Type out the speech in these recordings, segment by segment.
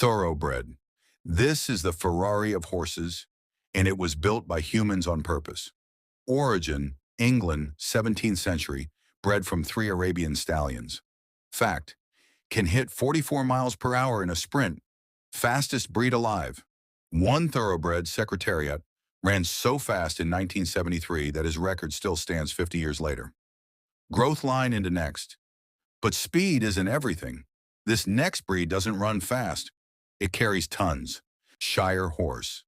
Thoroughbred. This is the Ferrari of horses, and it was built by humans on purpose. Origin, England, 17th century, bred from 3 Arabian stallions. Fact, can hit 44 miles per hour in a sprint, fastest breed alive. One thoroughbred, Secretariat, ran so fast in 1973 that his record still stands 50 years later. Growth line into next. But speed isn't everything. This next breed doesn't run fast. It carries tons. Shire Horse.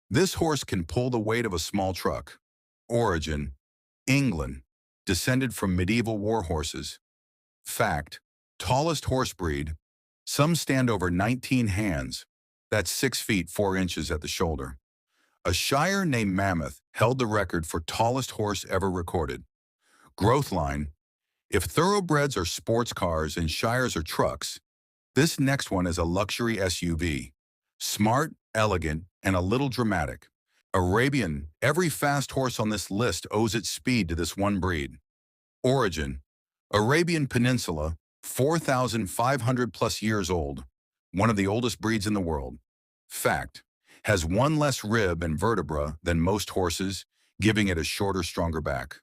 This horse can pull the weight of a small truck. Origin, England, descended from medieval war horses. Fact, tallest horse breed. Some stand over 19 hands. That's 6 feet 4 inches at the shoulder. A Shire named Mammoth held the record for tallest horse ever recorded. Growth line. If thoroughbreds are sports cars and Shires are trucks, this next one is a luxury SUV. Smart, elegant, and a little dramatic. Arabian, every fast horse on this list owes its speed to this one breed. Origin, Arabian Peninsula, 4,500 plus years old, one of the oldest breeds in the world. Fact, has one less rib and vertebra than most horses, giving it a shorter, stronger back.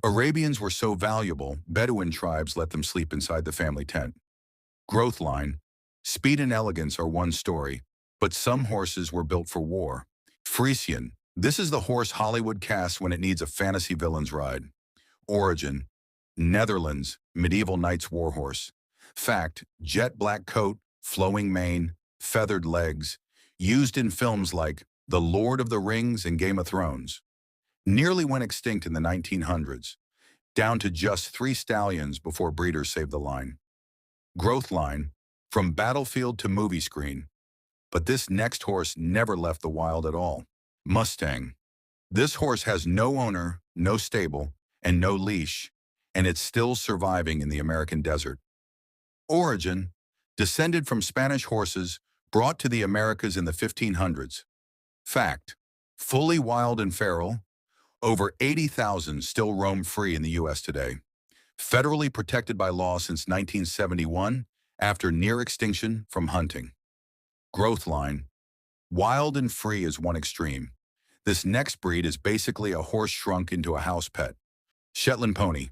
Arabians were so valuable, Bedouin tribes let them sleep inside the family tent. Growth line, speed and elegance are one story, but some horses were built for war. Friesian, this is the horse Hollywood casts when it needs a fantasy villain's ride. Origin, Netherlands, medieval knight's warhorse. Fact, jet black coat, flowing mane, feathered legs, used in films like The Lord of the Rings and Game of Thrones. Nearly went extinct in the 1900s, down to just 3 stallions before breeders saved the line. Growth line, from battlefield to movie screen. But this next horse never left the wild at all. Mustang. This horse has no owner, no stable, and no leash, and it's still surviving in the American desert. Origin, descended from Spanish horses brought to the Americas in the 1500s. Fact, fully wild and feral, over 80,000 still roam free in the U.S. today. Federally protected by law since 1971 after near extinction from hunting. Growth line, wild and free is one extreme. This next breed is basically a horse shrunk into a house pet. Shetland Pony.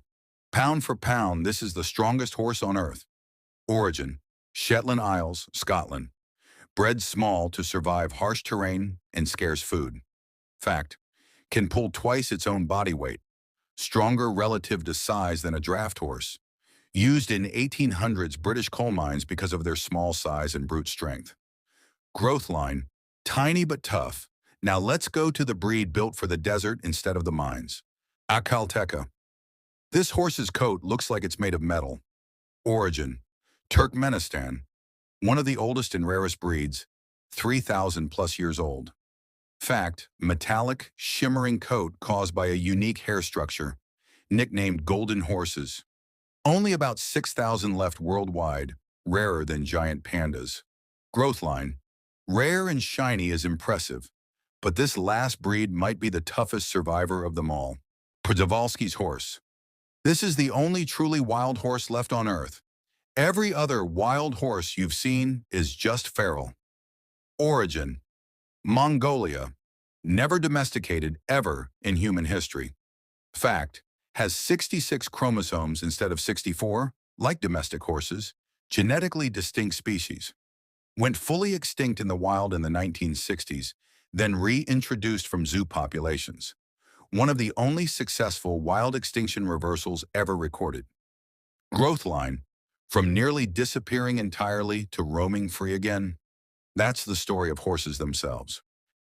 Pound for pound, this is the strongest horse on earth. Origin, Shetland Isles, Scotland. Bred small to survive harsh terrain and scarce food. Fact, can pull twice its own body weight. Stronger relative to size than a draft horse. Used in 1800s British coal mines because of their small size and brute strength. Growth line, tiny but tough. Now let's go to the breed built for the desert instead of the mines. Akhal-Teke. This horse's coat looks like it's made of metal. Origin, Turkmenistan. One of the oldest and rarest breeds, 3,000 plus years old. Fact, metallic, shimmering coat caused by a unique hair structure, nicknamed golden horses. Only about 6,000 left worldwide, rarer than giant pandas. Growth line, rare and shiny is impressive, but this last breed might be the toughest survivor of them all. Przewalski's Horse. This is the only truly wild horse left on Earth. Every other wild horse you've seen is just feral. Origin, Mongolia, never domesticated ever in human history. Fact, has 66 chromosomes instead of 64, like domestic horses, genetically distinct species. Went fully extinct in the wild in the 1960s, then reintroduced from zoo populations. One of the only successful wild extinction reversals ever recorded. Growth line, from nearly disappearing entirely to roaming free again. That's the story of horses themselves.